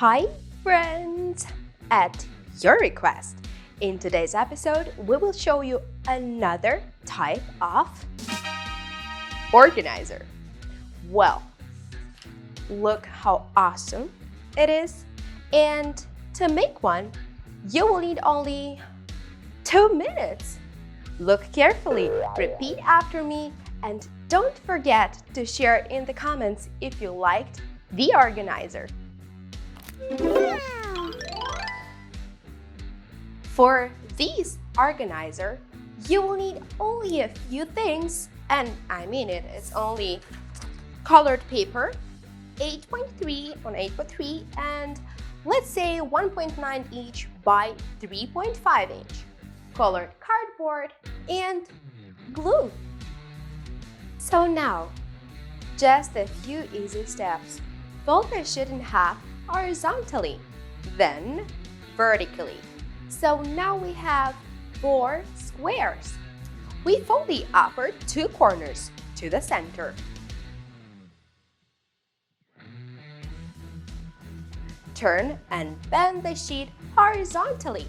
Hi, friends! At your request, in today's episode, we will show you another type of organizer. Well, look how awesome it is. And to make one, you will need only 2 minutes. Look carefully, repeat after me, and don't forget to share in the comments if you liked the organizer. For this organizer, you will need only a few things, and I mean it's only colored paper, 8.3 on 8.3, and let's say 1.9 inch by 3.5 inch, colored cardboard, and glue. So now, just a few easy steps. Fold the sheet in half horizontally, then vertically. So now we have 4 squares. We fold the upper 2 corners to the center. Turn and bend the sheet horizontally.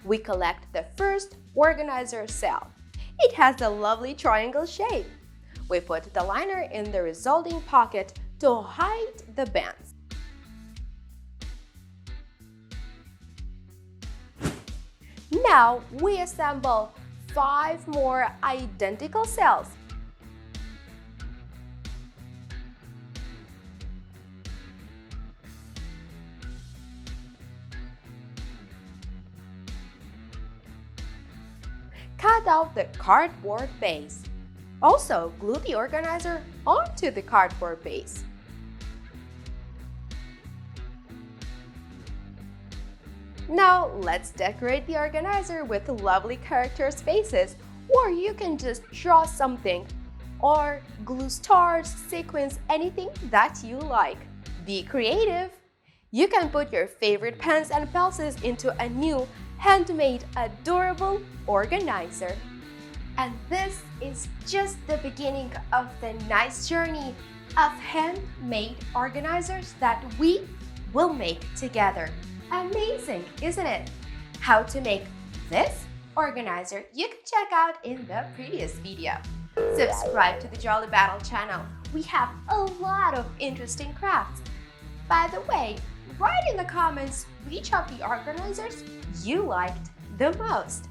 We collect the first organizer cell. It has a lovely triangle shape. We put the liner in the resulting pocket to hide the bands. Now we assemble 5 more identical cells. Cut out the cardboard base. Also, glue the organizer onto the cardboard base. Now, let's decorate the organizer with lovely character spaces, or you can just draw something, or glue stars, sequins, anything that you like. Be creative! You can put your favorite pens and pencils into a new handmade adorable organizer. And this is just the beginning of the nice journey of handmade organizers that we will make together. Amazing, isn't it? How to make this organizer you can check out in the previous video. Subscribe to the Jolly Battle channel. We have a lot of interesting crafts. By the way, write in the comments which of the organizers you liked the most.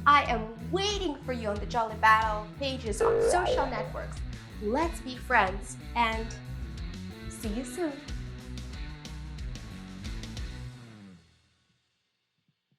I am waiting for you on the Jolly Battle pages on social networks. Let's be friends and see you soon.